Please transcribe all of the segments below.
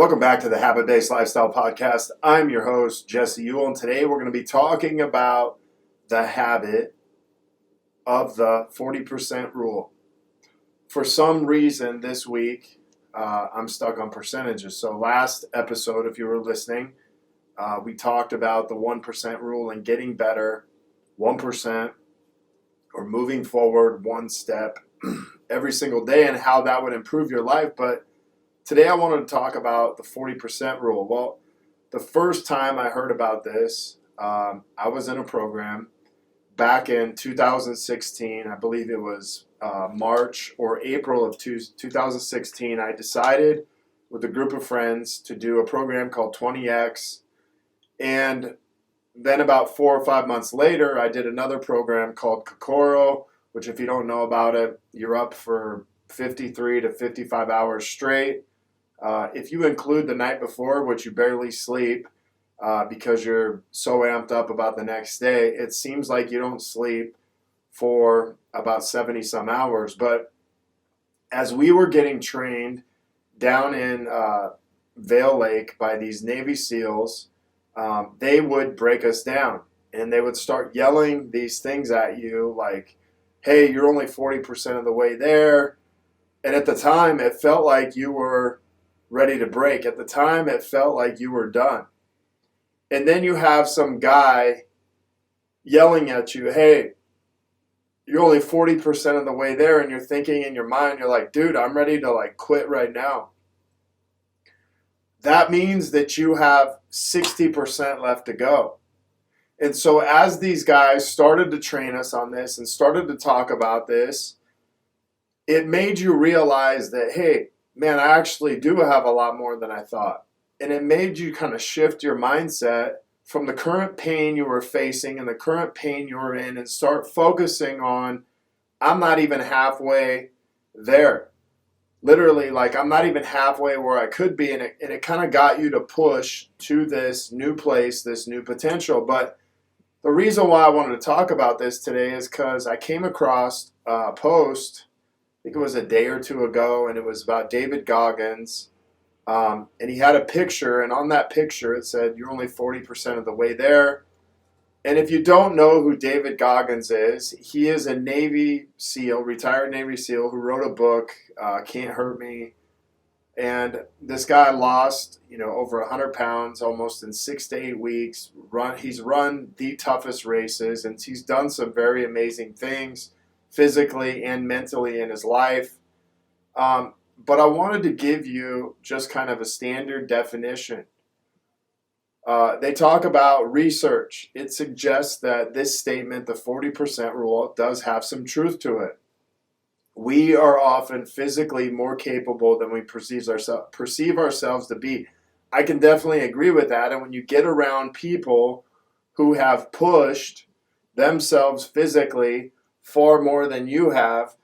Welcome back to the Habit-Based Lifestyle Podcast. I'm your host, Jesse Ewell, and today we're going to be talking about the habit of the 40% rule. For some reason this week, I'm stuck on percentages. So last episode, if you were listening, we talked about the 1% rule and getting better 1% or moving forward one step every single day and how that would improve your life. But today I wanted to talk about the 40% rule. Well, the first time I heard about this, I was in a program back in 2016. I believe it was March or April of 2016. I decided with a group of friends to do a program called 20X. And then about 4 or 5 months later, I did another program called Kokoro, which if you don't know about it, you're up for 53 to 55 hours straight. If you include the night before, which you barely sleep because you're so amped up about the next day, it seems like you don't sleep for about 70 some hours. But as we were getting trained down in Vail Lake by these Navy SEALs, they would break us down and they would start yelling these things at you like, hey, you're only 40% of the way there. And at the time, it felt like you were ready to break. At the time, it felt like you were done. And then you have some guy yelling at you, hey, you're only 40% of the way there. And you're thinking in your mind, you're like, dude, I'm ready to quit right now. That means that you have 60% left to go. And so as these guys started to train us on this and started to talk about this, it made you realize that, hey, man, I actually do have a lot more than I thought. And it made you kind of shift your mindset from the current pain you were facing and the current pain you were in and start focusing on, I'm not even halfway there. Literally, I'm not even halfway where I could be. And it kind of got you to push to this new place, this new potential. But the reason why I wanted to talk about this today is because I came across a post, I think it was a day or two ago, and it was about David Goggins. And he had a picture, and on that picture it said, you're only 40% of the way there. And if you don't know who David Goggins is, he is a Navy SEAL, retired Navy SEAL, who wrote a book, Can't Hurt Me. And this guy lost, over 100 pounds almost in 6 to 8 weeks. He's run the toughest races, and he's done some very amazing things physically and mentally in his life. But I wanted to give you just kind of a standard definition. They talk about research. It suggests that this statement, the 40% rule, does have some truth to it. We are often physically more capable than we perceive ourselves to be. I can definitely agree with that. And when you get around people who have pushed themselves physically far more than you have,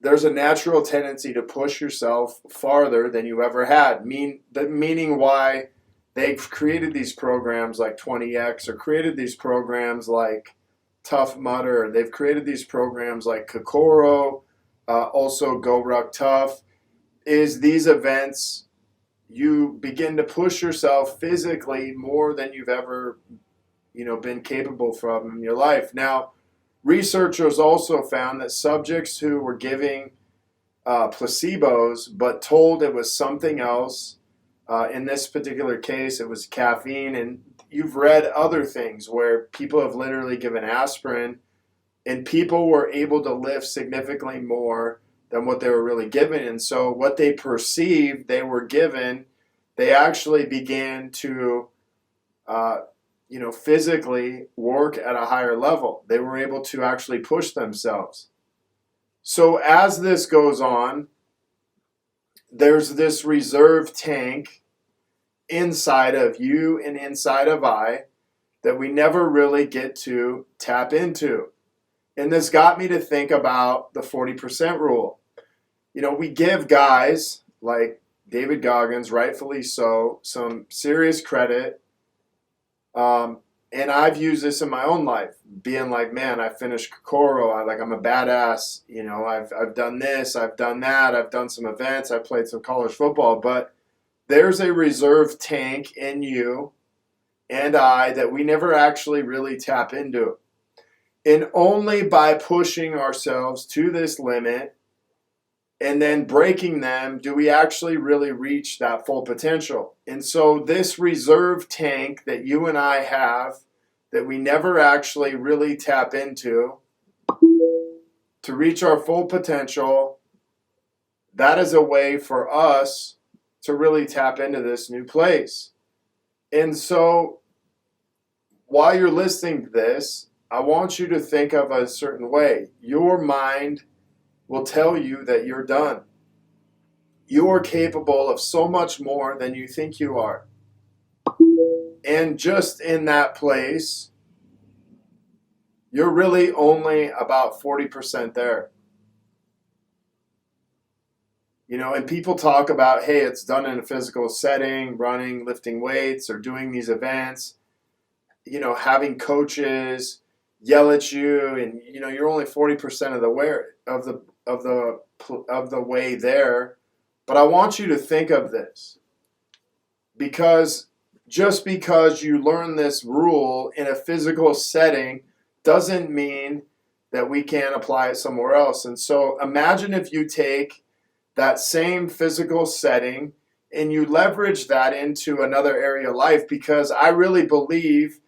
there's a natural tendency to push yourself farther than you ever had. Meaning why they've created these programs like 20X or created these programs like Tough Mudder. They've created these programs like Kokoro, also Go Ruck Tough. Is these events, you begin to push yourself physically more than you've ever, been capable from in your life. Now, researchers also found that subjects who were giving placebos but told it was something else, in this particular case it was caffeine, and you've read other things where people have literally given aspirin and people were able to lift significantly more than what they were really given. And so what they perceived they were given, they actually began to physically work at a higher level. They were able to actually push themselves. So as this goes on, there's this reserve tank inside of you and inside of I that we never really get to tap into. And this got me to think about the 40% rule. We give guys like David Goggins, rightfully so, some serious credit. And I've used this in my own life, being like, man, I finished Kokoro. I'm a badass. I've done this, I've done that, I've done some events, I've played some college football. But there's a reserve tank in you and I that we never actually really tap into. And only by pushing ourselves to this limit and then breaking them do we actually really reach that full potential. And so this reserve tank that you and I have that we never actually really tap into to reach our full potential, that is a way for us to really tap into this new place. And so while you're listening to this, I want you to think of a certain way. Your mind will tell you that you're done. You are capable of so much more than you think you are. And just in that place, you're really only about 40% there. You know, and people talk about, hey, it's done in a physical setting, running, lifting weights, or doing these events, you know, having coaches yell at you, and you know you're only 40% of the way there. But I want you to think of this, because just because you learn this rule in a physical setting doesn't mean that we can't apply it somewhere else. And so imagine if you take that same physical setting and you leverage that into another area of life, because I really believe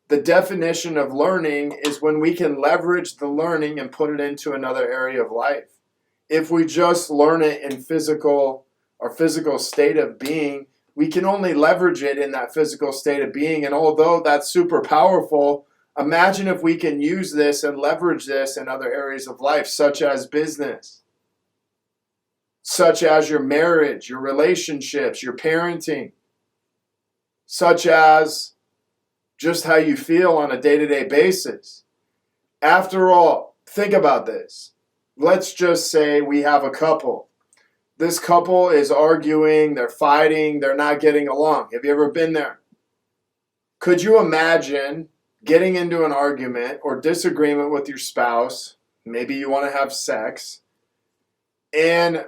the definition of learning is when we can leverage the learning and put it into another area of life. If we just learn it in our physical state of being, we can only leverage it in that physical state of being. And although that's super powerful, imagine if we can use this and leverage this in other areas of life, such as business, such as your marriage, your relationships, your parenting, such as just how you feel on a day-to-day basis. After all, think about this. Let's just say we have a couple. This couple is arguing, they're fighting, they're not getting along. Have you ever been there? Could you imagine getting into an argument or disagreement with your spouse? Maybe you want to have sex, and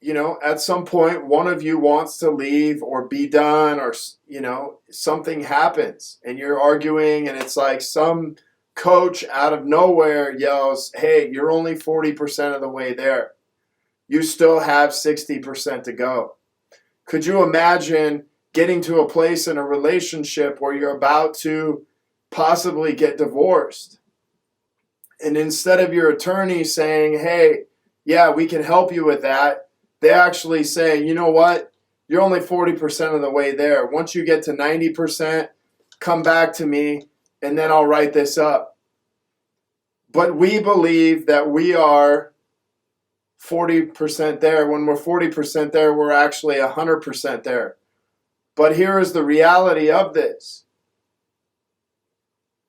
you know, at some point, one of you wants to leave or be done, or, you know, something happens and you're arguing, and it's like some coach out of nowhere yells, hey, you're only 40% of the way there. You still have 60% to go. Could you imagine getting to a place in a relationship where you're about to possibly get divorced? And instead of your attorney saying, hey, yeah, we can help you with that, they actually say, you know what? You're only 40% of the way there. Once you get to 90%, come back to me, and then I'll write this up. But we believe that we are 40% there. When we're 40% there, we're actually 100% there. But here is the reality of this.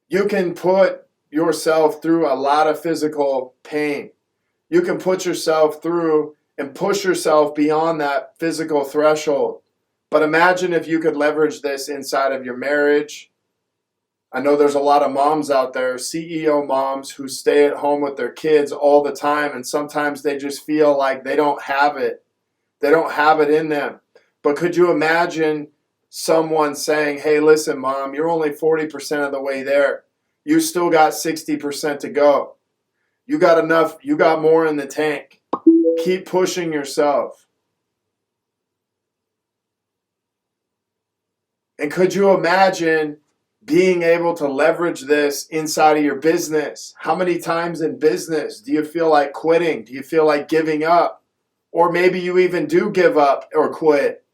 You can put yourself through a lot of physical pain. You can put yourself through and push yourself beyond that physical threshold. But imagine if you could leverage this inside of your marriage. I know there's a lot of moms out there, CEO moms, who stay at home with their kids all the time, and sometimes they just feel like they don't have it. They don't have it in them. But could you imagine someone saying, hey, listen, Mom, you're only 40% of the way there. You still got 60% to go. You got enough, you got more in the tank. Keep pushing yourself. And could you imagine being able to leverage this inside of your business? How many times in business do you feel like quitting? Do you feel like giving up? Or maybe you even do give up or quit.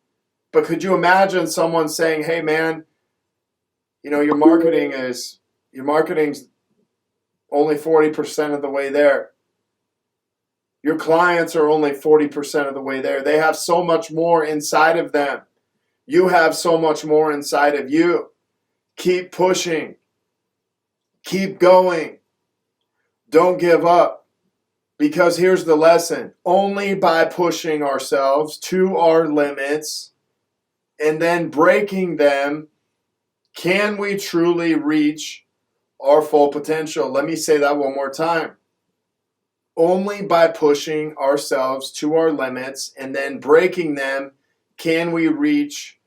But could you imagine someone saying, hey man, you know, your marketing's only 40% of the way there. Your clients are only 40% of the way there. They have so much more inside of them. You have so much more inside of you. Keep pushing. Keep going. Don't give up. Because here's the lesson. Only by pushing ourselves to our limits and then breaking them can we truly reach our full potential. Let me say that one more time. Only by pushing ourselves to our limits and then breaking them can we reach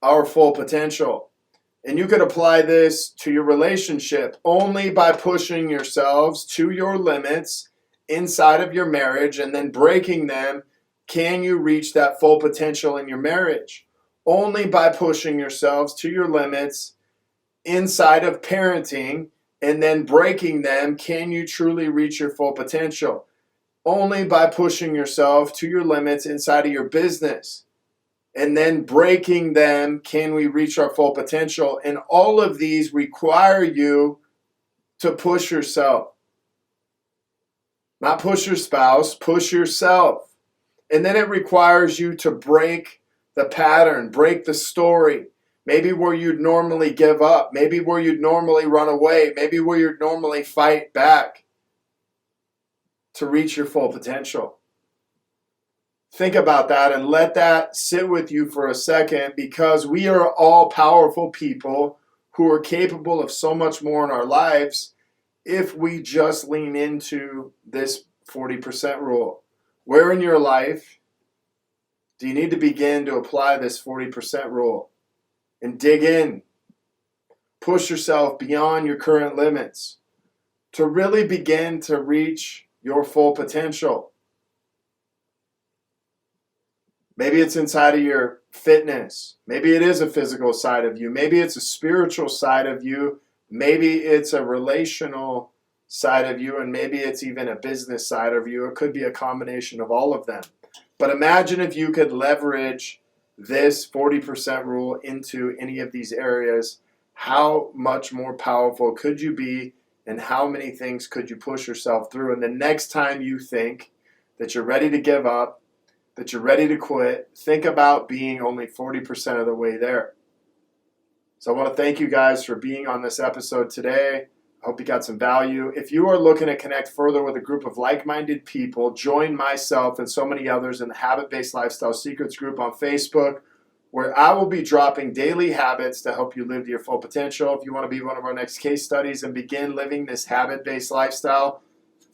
our full potential? And you could apply this to your relationship. Only by pushing yourselves to your limits inside of your marriage and then breaking them can you reach that full potential in your marriage. Only by pushing yourselves to your limits inside of parenting and then breaking them can you truly reach your full potential. Only by pushing yourself to your limits inside of your business and then breaking them can we reach our full potential. And all of these require you to push yourself. Not push your spouse, push yourself. And then it requires you to break the pattern, break the story. Maybe where you'd normally give up, maybe where you'd normally run away, maybe where you'd normally fight back to reach your full potential. Think about that and let that sit with you for a second, because we are all powerful people who are capable of so much more in our lives if we just lean into this 40% rule. Where in your life do you need to begin to apply this 40% rule and dig in? Push yourself beyond your current limits to really begin to reach your full potential. Maybe it's inside of your fitness. Maybe it is a physical side of you. Maybe it's a spiritual side of you. Maybe it's a relational side of you. And maybe it's even a business side of you. It could be a combination of all of them. But imagine if you could leverage this 40% rule into any of these areas. How much more powerful could you be? And how many things could you push yourself through? And the next time you think that you're ready to give up, that you're ready to quit, think about being only 40% of the way there. So I want to thank you guys for being on this episode today. I hope you got some value. If you are looking to connect further with a group of like-minded people, join myself and so many others in the Habit-Based Lifestyle Secrets group on Facebook, where I will be dropping daily habits to help you live to your full potential. If you want to be one of our next case studies and begin living this habit-based lifestyle,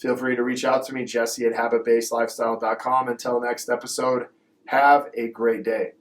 feel free to reach out to me, Jesse@habitbasedlifestyle.com. Until next episode, have a great day.